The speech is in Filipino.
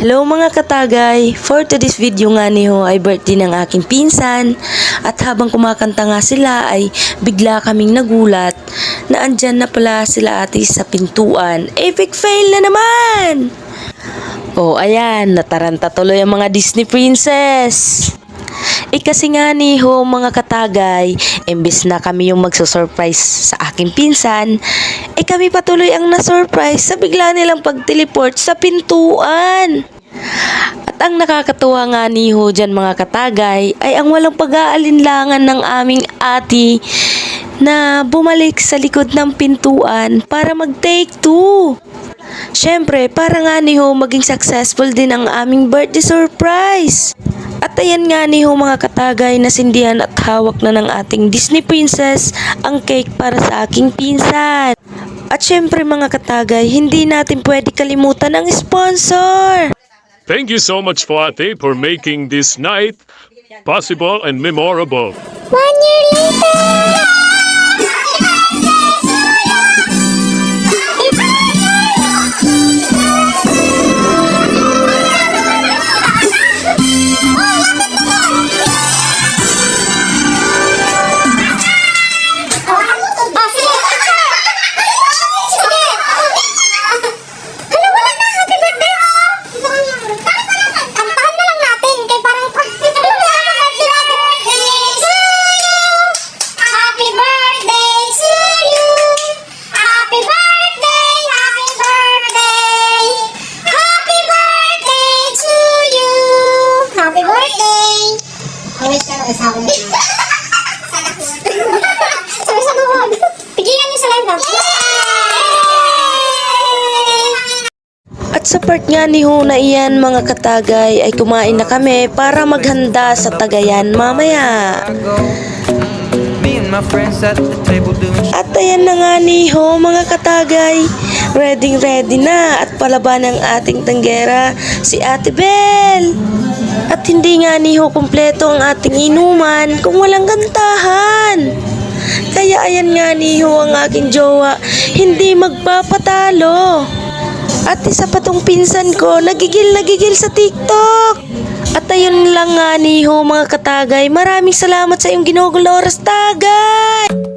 Hello mga katagay! For today's video nga niyo ay birthday ng aking pinsan at habang kumakanta nga sila ay bigla kaming nagulat na andyan na pala sila ate sa pintuan. Epic fail na naman! Oh ayan, nataranta tuloy ang mga Disney princess! Kasi nga niho mga katagay, imbis na kami yung magsusurprise sa aking pinsan, kami patuloy ang nasurprise sa bigla nilang pag-teleport sa pintuan. At ang nakakatuwa nga niho dyan mga katagay ay ang walang pag-aalinlangan ng aming ate na bumalik sa likod ng pintuan para mag-take two. Syempre, para nga niho maging successful din ang aming birthday surprise. At ayan nga niho mga katagay, nasindihan at hawak na ng ating Disney princess ang cake para sa aking pinsan. At syempre mga katagay, hindi natin pwede kalimutan ang sponsor. Thank you so much, Ate, for making this night possible and memorable. 1 year later! Pigilan niyo sa live ba? At sa part nga ni Huna iyan mga katagay ay kumain na kami para maghanda sa Tagayan mamaya. At ayan na nga ni Ho mga katagay, ready na at palaban ng ating tanggera si Ate Bel. At hindi nga ni Ho kumpleto ang ating inuman kung walang gantahan. Kaya ayan nga ni Ho ang aking jowa, hindi magpapatalo. At isa pa tong pinsan ko, nagigil sa TikTok. At ayun lang nga ni Ho mga katagay, maraming salamat sa iyong ginugol na oras tagay.